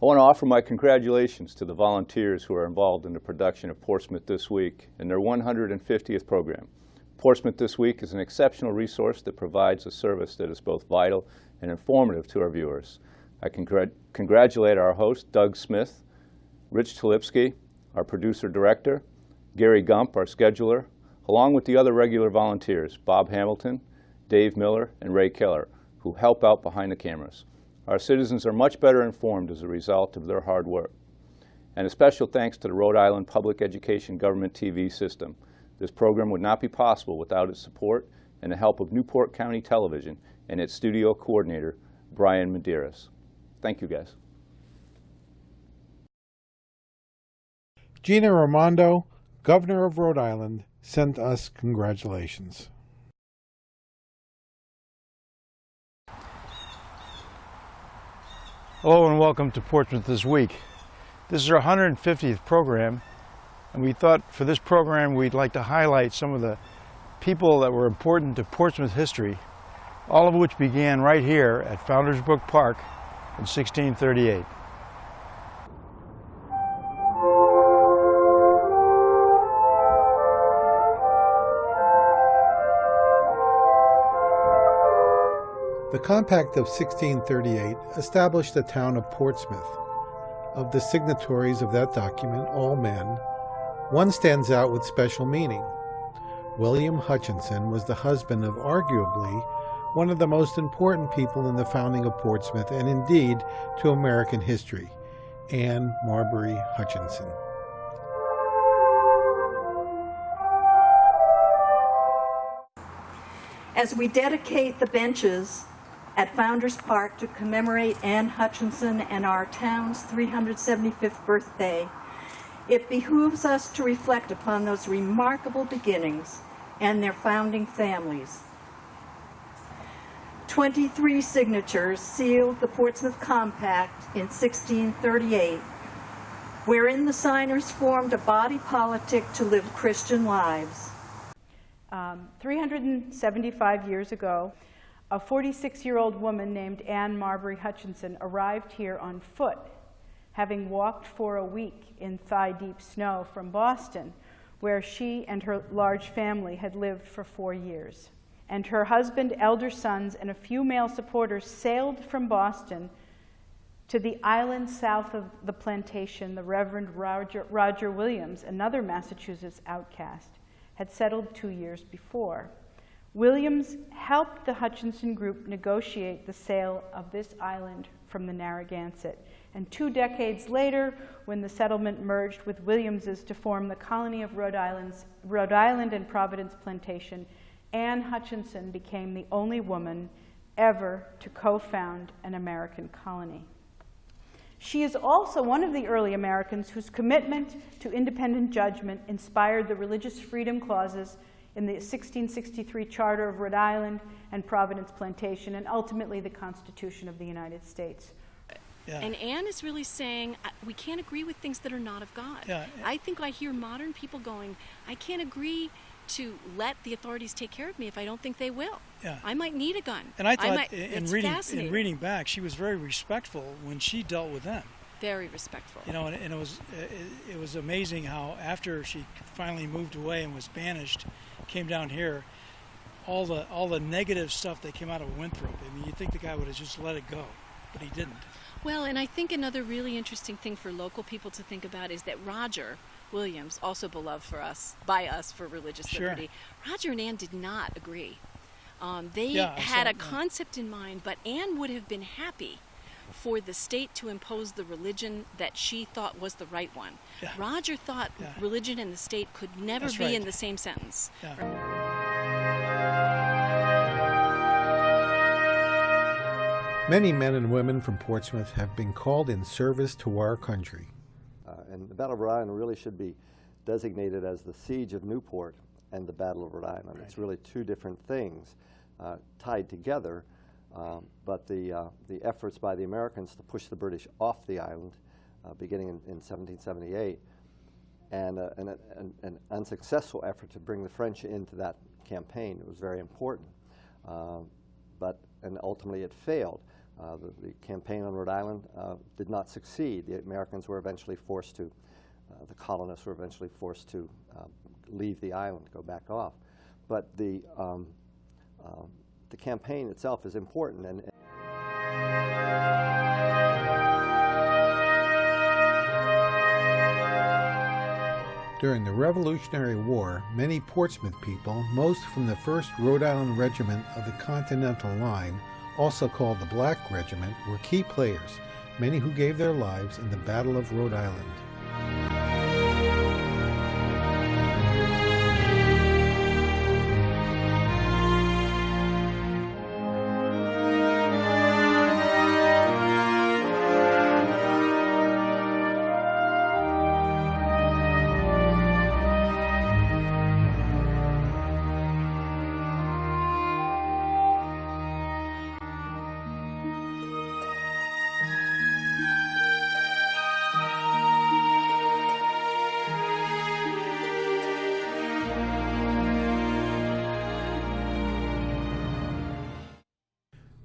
I want to offer my congratulations to the volunteers who are involved in the production of Portsmouth This Week and their 150th program. Portsmouth This Week is an exceptional resource that provides a service that is both vital and informative to our viewers. I congratulate our host, Doug Smith, Rich Tulipsky, our producer-director, Gary Gump, our scheduler, along with the other regular volunteers, Bob Hamilton, Dave Miller, and Ray Keller, who help out behind the cameras. Our citizens are much better informed as a result of their hard work. And a special thanks to the Rhode Island Public Education Government TV system. This program would not be possible without its support and the help of Newport County Television and its studio coordinator, Brian Medeiros. Thank you, guys. Gina Raimondo, Governor of Rhode Island, sent us congratulations. Hello and welcome to Portsmouth This Week. This is our 150th program, and we thought for this program we'd like to highlight some of the people that were important to Portsmouth history, all of which began right here at Founders Brook Park in 1638. The Compact of 1638 established the town of Portsmouth. Of the signatories of that document, all men, one stands out with special meaning. William Hutchinson was the husband of arguably one of the most important people in the founding of Portsmouth and indeed to American history, Anne Marbury Hutchinson. As we dedicate the benches at Founders Park to commemorate Anne Hutchinson and our town's 375th birthday, it behooves us to reflect upon those remarkable beginnings and their founding families. 23 signatures sealed the Portsmouth Compact in 1638, wherein the signers formed a body politic to live Christian lives. 375 years ago, a 46-year-old woman named Anne Marbury Hutchinson arrived here on foot, having walked for a week in thigh-deep snow from Boston, where she and her large family had lived for 4 years. And her husband, elder sons, and a few male supporters sailed from Boston to the island south of the plantation. The Reverend Roger Williams, another Massachusetts outcast, had settled 2 years before. Williams helped the Hutchinson group negotiate the sale of this island from the Narragansett. And 2 decades later, when the settlement merged with Williams's to form the colony of Rhode Island and Providence Plantation, Anne Hutchinson became the only woman ever to co-found an American colony. She is also one of the early Americans whose commitment to independent judgment inspired the religious freedom clauses in the 1663 Charter of Rhode Island and Providence Plantation, and ultimately the Constitution of the United States. Yeah. And Anne is really saying, we can't agree with things that are not of God. Yeah. I think I hear modern people going, I can't agree to let the authorities take care of me if I don't think they will. Yeah. I might need a gun. And I thought in reading back, she was very respectful when she dealt with them. Very respectful. You know, and it was amazing how after she finally moved away and was banished, came down here, all the negative stuff that came out of Winthrop. I mean, you'd think the guy would have just let it go, but he didn't. Well, and I think another really interesting thing for local people to think about is that Roger Williams, also beloved by us for religious liberty, Roger and Anne did not agree. They had a concept in mind, but Anne would have been happy for the state to impose the religion that she thought was the right one. Yeah. Roger thought religion and the state could never be in the same sentence. Yeah. Many men and women from Portsmouth have been called in service to our country. And the Battle of Rhode Island really should be designated as the Siege of Newport and the Battle of Rhode Island. Right. It's really two different things tied together, but the efforts by the Americans to push the British off the island beginning in 1778 and an unsuccessful effort to bring the French into that campaign. It was very important, and ultimately it failed. The campaign on Rhode Island did not succeed. The Americans were eventually forced to, the colonists were eventually forced to leave the island, go back off. But the campaign itself is important. And during the Revolutionary War, many Portsmouth people, most from the 1st Rhode Island Regiment of the Continental Line, also called the Black Regiment, were key players, many who gave their lives in the Battle of Rhode Island.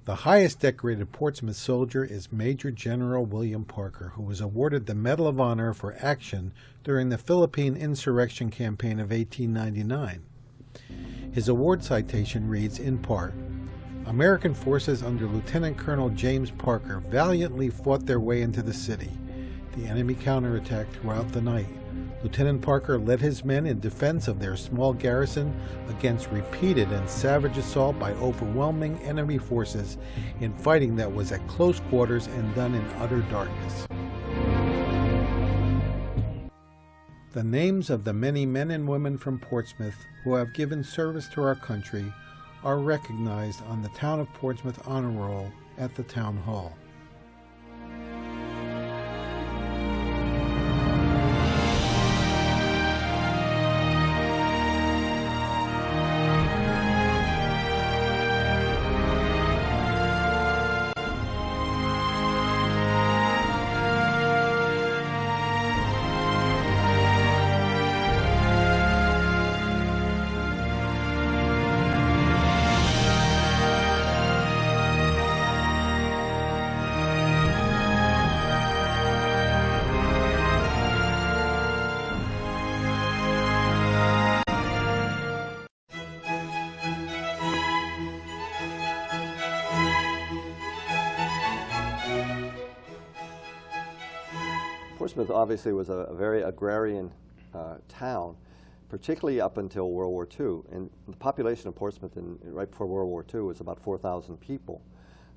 The highest decorated Portsmouth soldier is Major General William Parker, who was awarded the Medal of Honor for action during the Philippine Insurrection Campaign of 1899. His award citation reads in part, "American forces under Lieutenant Colonel James Parker valiantly fought their way into the city. The enemy counterattacked throughout the night. Lieutenant Parker led his men in defense of their small garrison against repeated and savage assault by overwhelming enemy forces in fighting that was at close quarters and done in utter darkness." The names of the many men and women from Portsmouth who have given service to our country are recognized on the Town of Portsmouth Honor Roll at the Town Hall. Portsmouth obviously was a very agrarian town, particularly up until World War II. And the population of Portsmouth right before World War II was about 4,000 people.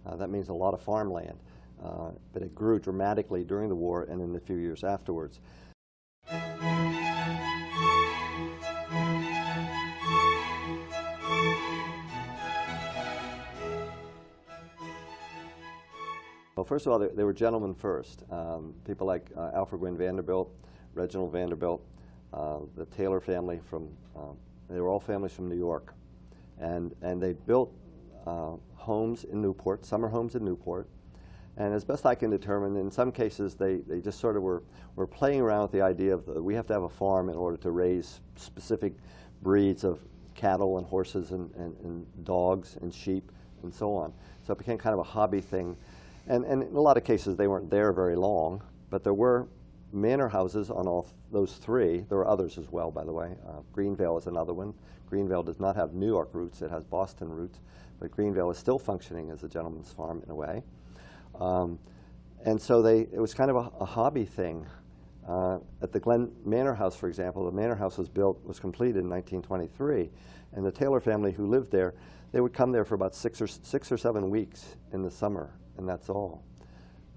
That means a lot of farmland, but it grew dramatically during the war and in the few years afterwards. Well, first of all, they were gentlemen first. People like Alfred Gwynne Vanderbilt, Reginald Vanderbilt, the Taylor family they were all families from New York. And they built homes in Newport, summer homes in Newport. And as best I can determine, in some cases, they just sort of were playing around with the idea of we have to have a farm in order to raise specific breeds of cattle and horses and dogs and sheep and so on. So it became kind of a hobby thing. And in a lot of cases, they weren't there very long, but there were manor houses on all those three. There were others as well, by the way. Greenvale is another one. Greenvale does not have New York roots. It has Boston roots. But Greenvale is still functioning as a gentleman's farm in a way. And so it was kind of a hobby thing. At the Glen Manor House, for example, the manor house was completed in 1923. And the Taylor family who lived there, they would come there for about six or 7 weeks in the summer. And that's all.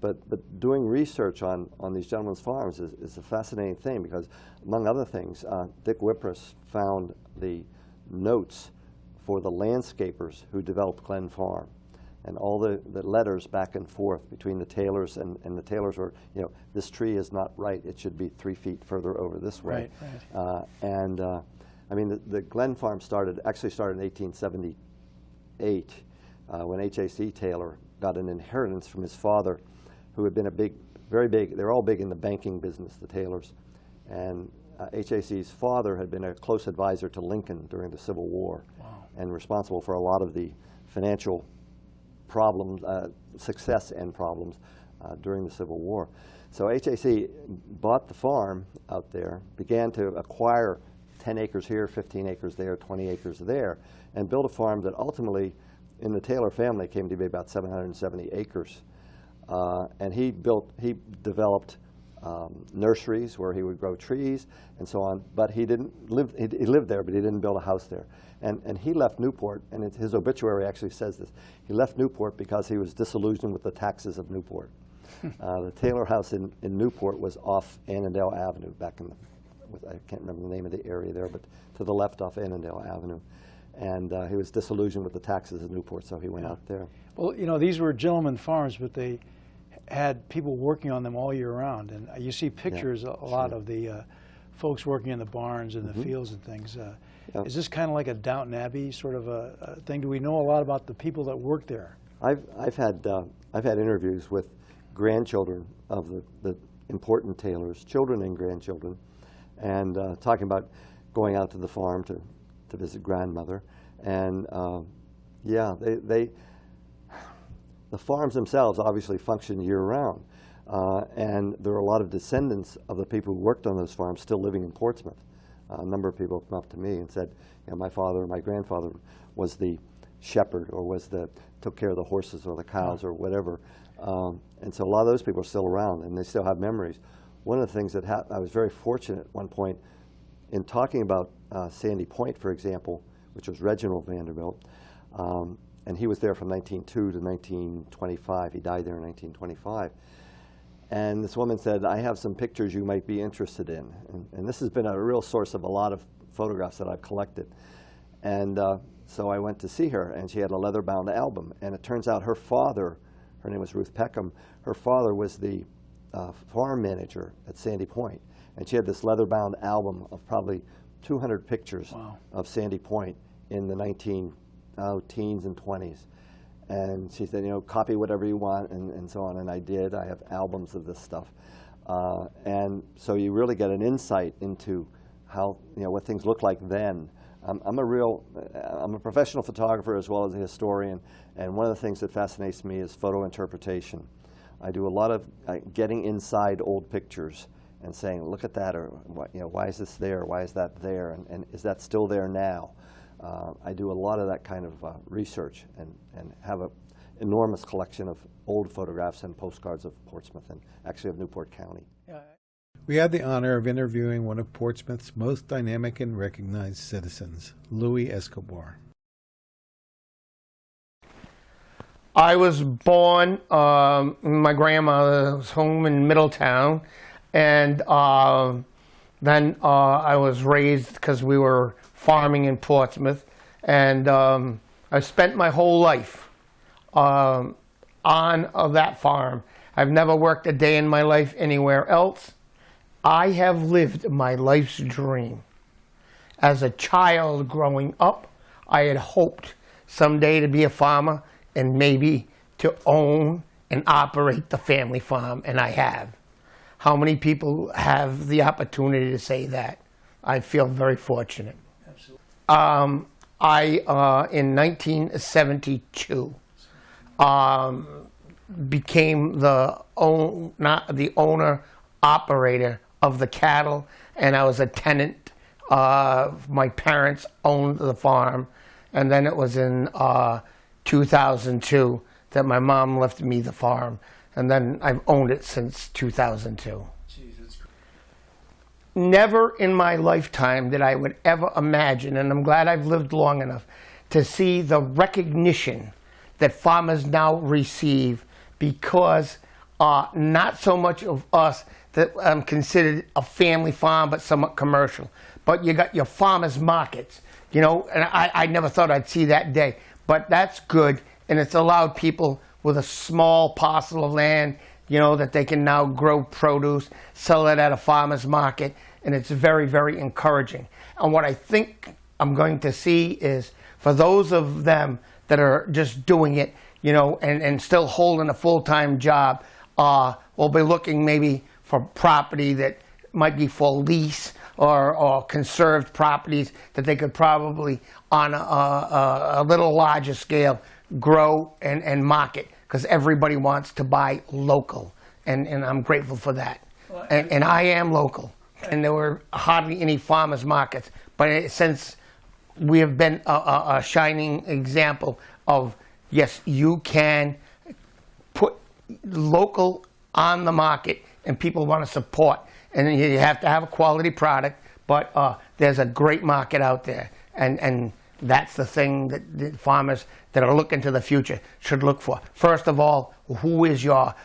But doing research on these gentlemen's farms is a fascinating thing because, among other things, Dick Wypris found the notes for the landscapers who developed Glen Farm. And all the letters back and forth between the Taylors, and the Taylors were, this tree is not right. It should be 3 feet further over this way. Right. I mean, the Glen Farm actually started in 1878 when H.A.C. Taylor got an inheritance from his father, who had been very big, they're all big in the banking business, the Taylors. And H.A.C.'s father had been a close advisor to Lincoln during the Civil War. Wow. And responsible for a lot of the financial problems, success and problems during the Civil War. So HAC bought the farm out there, began to acquire 10 acres here, 15 acres there, 20 acres there, and built a farm that ultimately, in the Taylor family, came to be about 770 acres. And he developed nurseries where he would grow trees and so on, but he lived there, but he didn't build a house there. And he left Newport, and his obituary actually says this. He left Newport because he was disillusioned with the taxes of Newport. The Taylor house in Newport was off Annandale Avenue, back in I can't remember the name of the area there, but to the left off Annandale Avenue. And he was disillusioned with the taxes of Newport, so he went out there. Well, you know, these were gentlemen farms, but they had people working on them all year round. And you see pictures a lot of the folks working in the barns and the fields and things. Is this kind of like a Downton Abbey sort of a thing? Do we know a lot about the people that work there? I've had interviews with grandchildren of the important Taylors, children and grandchildren, and talking about going out to the farm to visit grandmother. And yeah, the farms themselves obviously function year-round. And there are a lot of descendants of the people who worked on those farms still living in Portsmouth. A number of people have come up to me and said, you know, my father or my grandfather was the shepherd, or took care of the horses or the cows or whatever. And so a lot of those people are still around, and they still have memories. One of the things that I was very fortunate at one point in talking about Sandy Point, for example, which was Reginald Vanderbilt, and he was there from 1902 to 1925. He died there in 1925. And this woman said, I have some pictures you might be interested in. And this has been a real source of a lot of photographs that I've collected. And so I went to see her, and she had a leather-bound album. And it turns out her father, her name was Ruth Peckham, her father was the farm manager at Sandy Point. And she had this leather-bound album of probably 200 pictures of Sandy Point in the teens and 20s. And she said, you know, copy whatever you want, and so on. And I did. I have albums of this stuff. And so you really get an insight into how, you know, what things look like then. I'm a professional photographer as well as a historian, and one of the things that fascinates me is photo interpretation. I do a lot of getting inside old pictures and saying, look at that, or you know, why is this there? Why is that there? And is that still there now? I do a lot of that kind of research, and have an enormous collection of old photographs and postcards of Portsmouth, and actually of Newport County. We had the honor of interviewing one of Portsmouth's most dynamic and recognized citizens, Louis Escobar. I was born in my grandmother's home in Middletown, and then I was raised because we were farming in Portsmouth, and I spent my whole life on that farm. I've never worked a day in my life anywhere else. I have lived my life's dream. As a child growing up, I had hoped someday to be a farmer and maybe to own and operate the family farm, and I have. How many people have the opportunity to say that? I feel very fortunate. Absolutely. In 1972, became the owner-operator of the cattle, and I was a tenant. My parents owned the farm, and then it was in 2002 that my mom left me the farm, and then I've owned it since 2002. Never in my lifetime did I would ever imagine, and I'm glad I've lived long enough to see the recognition that farmers now receive, because not so much of us that considered a family farm, but somewhat commercial. But you got your farmers markets, you know, and I never thought I'd see that day. But that's good, and it's allowed people with a small parcel of land, you know, that they can now grow produce, sell it at a farmer's market, and it's very, very encouraging. And what I think I'm going to see is, for those of them that are just doing it, you know, and still holding a full-time job, we'll be looking maybe for property that might be for lease, or conserved properties that they could probably, on a little larger scale, grow and market, because everybody wants to buy local, and I'm grateful for that. And I am local, and there were hardly any farmers markets, but since we have been a shining example of, yes, you can put local on the market and people want to support, and then you have to have a quality product, but there's a great market out there, and that's the thing that the farmers that are looking to the future should look for. First of all, who is your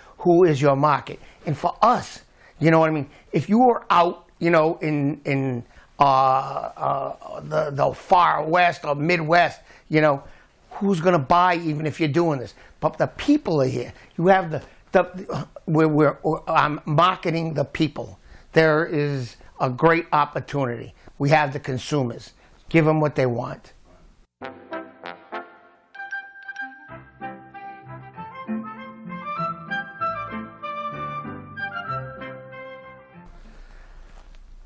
market? And for us, you know what I mean? If you were out, you know, in the far west or Midwest, you know, who's going to buy even if you're doing this? But the people are here. You have I'm marketing the people. There is a great opportunity. We have the consumers. Give them what they want.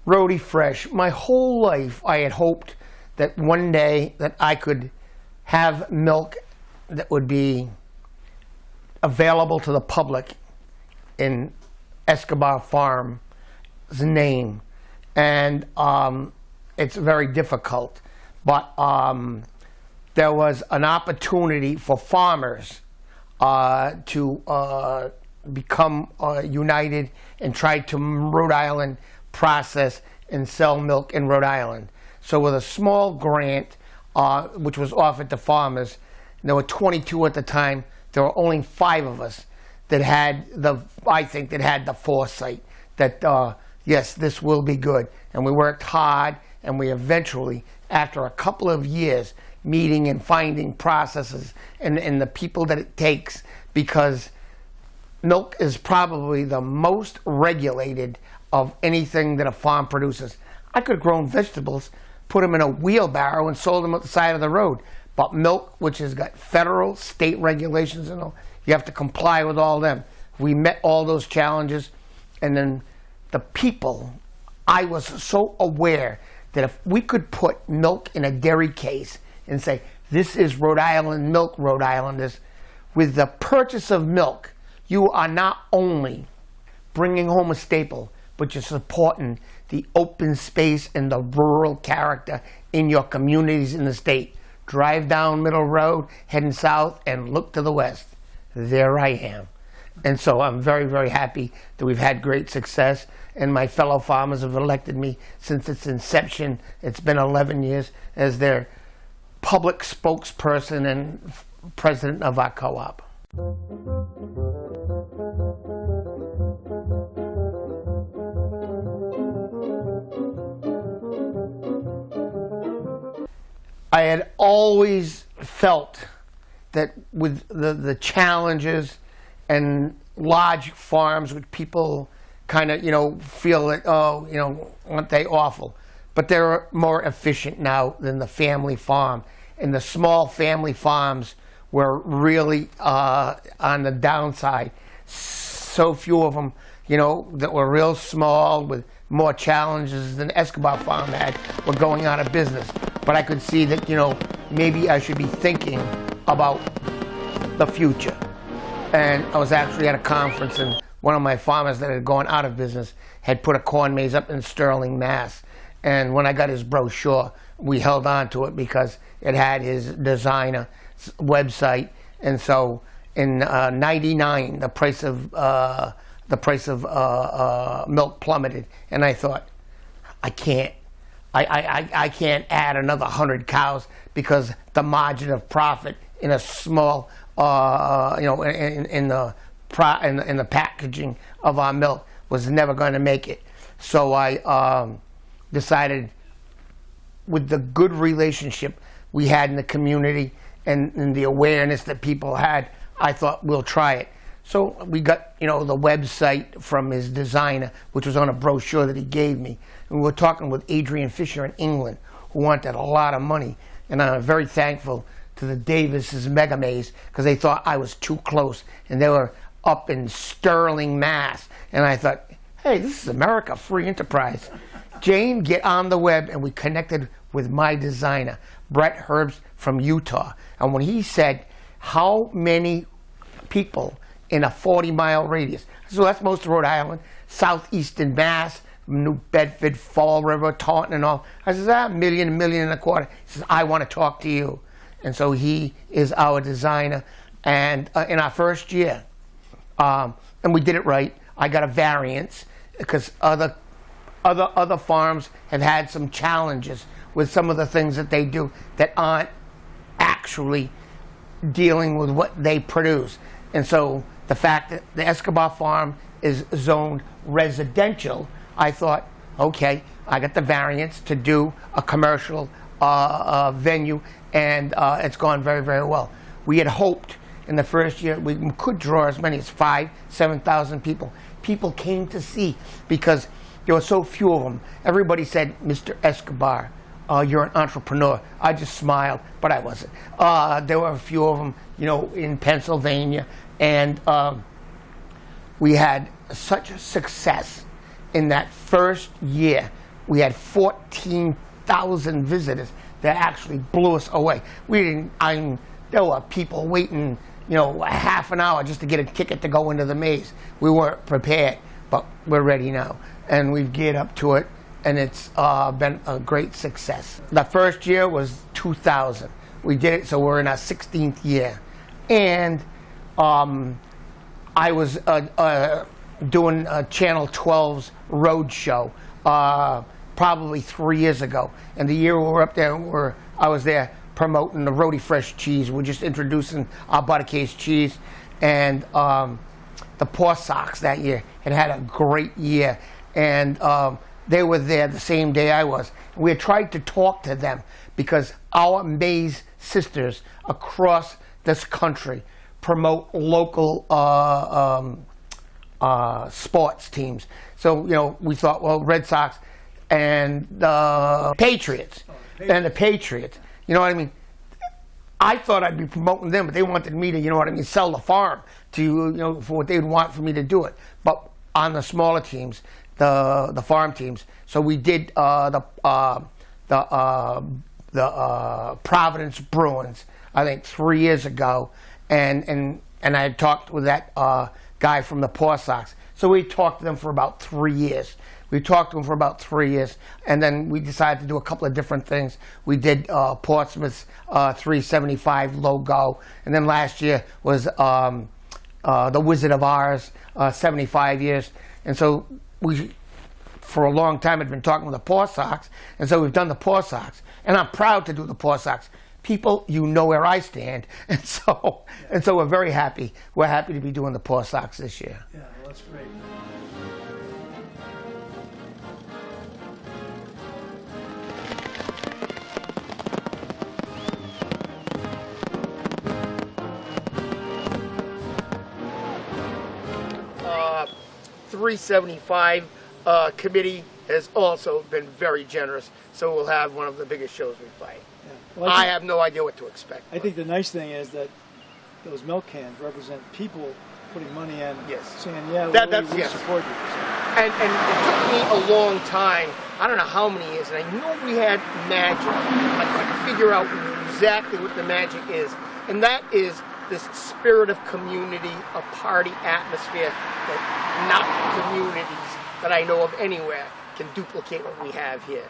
Rhody Fresh. My whole life I had hoped that one day that I could have milk that would be available to the public in Escobar Farm's name. And it's very difficult. But there was an opportunity for farmers to become united and try to Rhode Island process and sell milk in Rhode Island. So with a small grant, which was offered to farmers, there were 22 at the time. There were only 5 of us that had the foresight that yes, this will be good. And we worked hard, and we eventually, after a couple of years, meeting and finding processes and the people that it takes, because milk is probably the most regulated of anything that a farm produces. I could have grown vegetables, put them in a wheelbarrow and sold them at the side of the road. But milk, which has got federal, state regulations and all, you have to comply with all them. We met all those challenges, and then the people, I was so aware that if we could put milk in a dairy case and say, this is Rhode Island milk, Rhode Islanders, with the purchase of milk, you are not only bringing home a staple, but you're supporting the open space and the rural character in your communities in the state. Drive down Middle Road, heading south, and look to the west. There I am. And so I'm very, very happy that we've had great success, and my fellow farmers have elected me since its inception. It's been 11 years as their public spokesperson and president of our co-op. I had always felt that with the challenges and large farms, which people kind of, you know, feel that, oh, you know, aren't they awful? But they're more efficient now than the family farm. And the small family farms were really on the downside. So few of them, you know, that were real small with more challenges than Escobar Farm had were going out of business. But I could see that, you know, maybe I should be thinking about the future. And I was actually at a conference, and one of my farmers that had gone out of business had put a corn maze up in Sterling, Mass. And when I got his brochure, we held on to it because it had his designer website. And so in '99, the price of milk plummeted, and I thought, I can't add another 100 cows because the margin of profit in a small, you know, in the packaging of our milk was never going to make it. So I decided, with the good relationship we had in the community and the awareness that people had, I thought we'll try it. So we got, you know, the website from his designer, which was on a brochure that he gave me. And we were talking with Adrian Fisher in England, who wanted a lot of money. And I'm very thankful to the Davis's Mega Maze, because they thought I was too close. And they were up in Sterling, Mass. And I thought, hey, this is America, free enterprise. Jane, get on the web. And we connected with my designer, Brett Herbst from Utah. And when he said, how many people in a 40-mile radius. So that's most of Rhode Island, southeastern Mass, New Bedford, Fall River, Taunton, and all. I says, $1 million, $1.25 million. He says, I want to talk to you. And so he is our designer. And in our first year, and we did it right, I got a variance because other farms have had some challenges with some of the things that they do that aren't actually dealing with what they produce. And so the fact that the Escobar farm is zoned residential, I thought, okay, I got the variance to do a commercial venue, and it's gone very, very well. We had hoped in the first year we could draw as many as 5,000, 7,000 people. People came to see because there were so few of them. Everybody said, Mr. Escobar, you're an entrepreneur. I just smiled, but I wasn't. There were a few of them, in Pennsylvania, and we had such success in that first year. We had 14,000 visitors that actually blew us away. There were people waiting, a half an hour just to get a ticket to go into the maze. We weren't prepared, but we're ready now, and we've geared up to it. And it's been a great success. The first year was 2000. We did it, so we're in our 16th year. And I was doing Channel 12's road show probably 3 years ago. And the year we were up there, I was there promoting the Rhodey Fresh cheese. We're just introducing our Buttercase cheese. And the Poor Sox that year had a great year. And they were there the same day I was. We had tried to talk to them because our Maze sisters across this country promote local sports teams. So, we thought, well, Red Sox and the Patriots. And the Patriots. You know what I mean? I thought I'd be promoting them, but they wanted me to, sell the farm to, for what they'd want for me to do it. But on the smaller teams, the farm teams. So we did the Providence Bruins, I think 3 years ago, and I had talked with that guy from the Poor Sox. So we talked to them for about 3 years. And then we decided to do a couple of different things. We did Portsmouth's 375 logo, and then last year was the Wizard of Oz, 75 years. And so we, for a long time, had been talking with the Poor Sox, and so we've done the Poor Sox. And I'm proud to do the Poor Sox. People, where I stand, and so we're very happy. We're happy to be doing the Poor Sox this year. Yeah, well, that's great. Uh, 375 committee has also been very generous, so we'll have one of the biggest shows we fight. Yeah. Well, I have no idea what to expect. I think the nice thing is that those milk cans represent people putting money in, Yes. saying, yeah, we yes. support you. And it took me a long time, I don't know how many years, and I knew we had magic. I couldn't figure out exactly what the magic is. And that is this spirit of community, a party atmosphere that not communities that I know of anywhere can duplicate what we have here.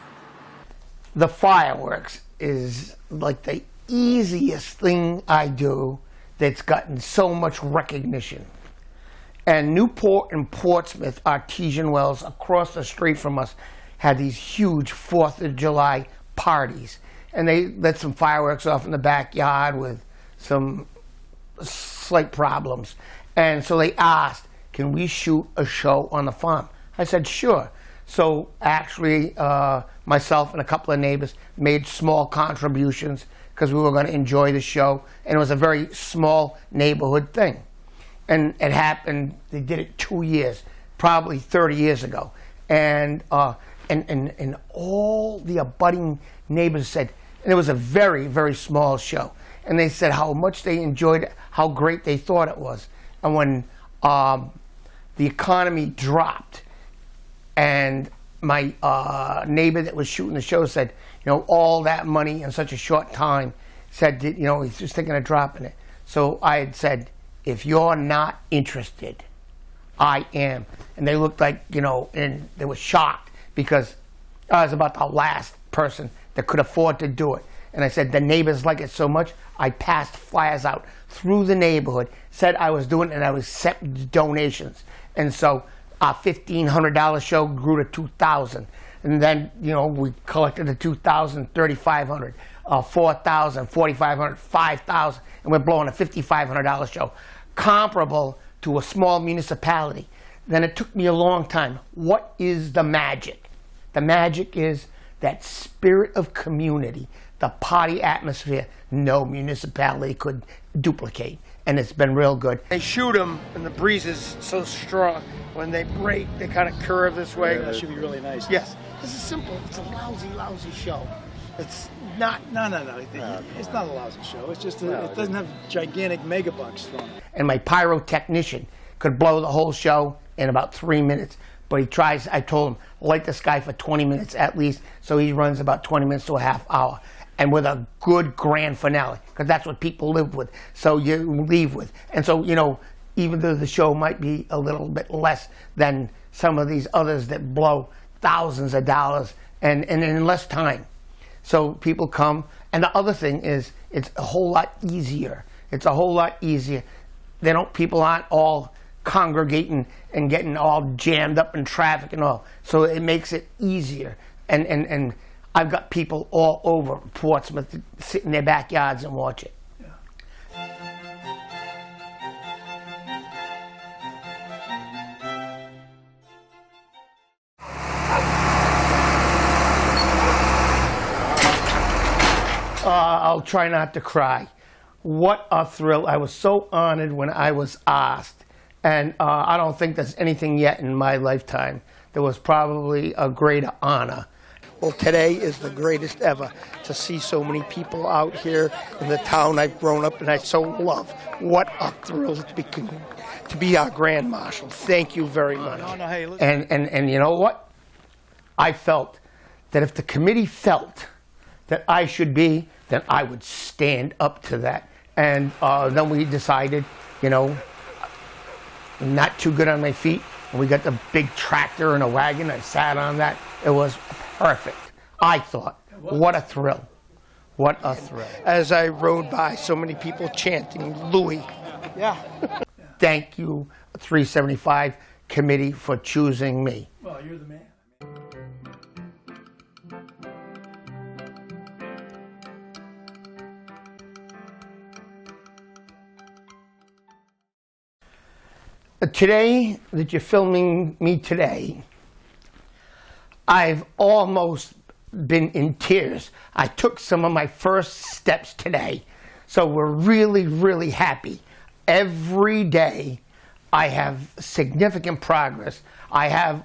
The fireworks is like the easiest thing I do that's gotten so much recognition. And Newport and Portsmouth artesian wells across the street from us had these huge 4th of July parties. And they let some fireworks off in the backyard with some slight problems. And so they asked, can we shoot a show on the farm? I said, sure. So actually, myself and a couple of neighbors made small contributions because we were going to enjoy the show. And it was a very small neighborhood thing. And it happened, they did it 2 years, probably 30 years ago. And all the abutting neighbors said, and it was a very, very small show. And they said how much they enjoyed it, how great they thought it was. And when the economy dropped, and my neighbor that was shooting the show said, all that money in such a short time, said, he's just thinking of dropping it. So I had said, if you're not interested, I am. And they looked like, you know, and they were shocked because I was about the last person that could afford to do it. And I said, the neighbors like it so much, I passed flyers out through the neighborhood, said I was doing it, and I was accepting donations. And so our $1,500 show grew to $2,000. And then, you know, we collected the $2,000, $3,500, $4,000, $4,500, $5,000, and we're blowing a $5,500 show, comparable to a small municipality. Then it took me a long time. What is the magic? The magic is that spirit of community, the party atmosphere, no municipality could duplicate. And it's been real good. They shoot them, and the breeze is so strong. When they break, they kind of curve this way. Yeah, that should be really nice. Yes. This is simple. It's a lousy show. It's not. No. It's not a lousy show. It's just it doesn't have gigantic megabucks thrown. And my pyrotechnician could blow the whole show in about 3 minutes. But he tries, I told him, light this guy for 20 minutes at least, so he runs about 20 minutes to a half hour. And with a good grand finale, because that's what people live with, so you leave with. And so, you know, even though the show might be a little bit less than some of these others that blow thousands of dollars and in less time. So people come, and the other thing is, it's a whole lot easier. It's a whole lot easier. People aren't all congregating and getting all jammed up in traffic and all. So it makes it easier. And I've got people all over Portsmouth that sit in their backyards and watch it. I'll try not to cry. What a thrill. I was so honored when I was asked. And I don't think there's anything yet in my lifetime that was probably a greater honor. Well, today is the greatest ever to see so many people out here in the town I've grown up and I so love. What a thrill to be our Grand Marshal. Thank you very much. Hey, listen. And you know what? I felt that if the committee felt that I should be, then I would stand up to that. And then we decided, you know, I'm not too good on my feet. And we got the big tractor and a wagon. I sat on that. It was perfect. I thought, what a thrill. What a thrill. As I rode by, so many people chanting, Louis. Yeah. Thank you, 375 committee, for choosing me. Well, you're the man. Today that you're filming me today, I've almost been in tears. I took some of my first steps today, so we're really, really happy. Every day I have significant progress. I have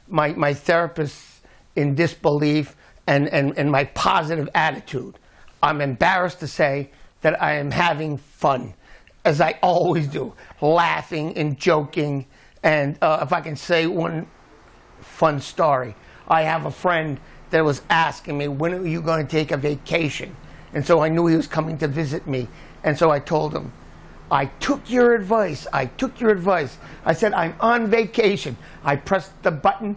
my therapist in disbelief and my positive attitude. I'm embarrassed to say that I am having fun, as I always do, laughing and joking. And if I can say one fun story, I have a friend that was asking me, when are you going to take a vacation? And so I knew he was coming to visit me. And so I told him, I took your advice. I took your advice. I said, I'm on vacation. I pressed the button.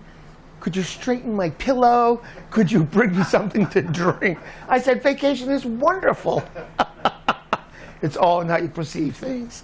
Could you straighten my pillow? Could you bring me something to drink? I said, vacation is wonderful. It's all in how you perceive things.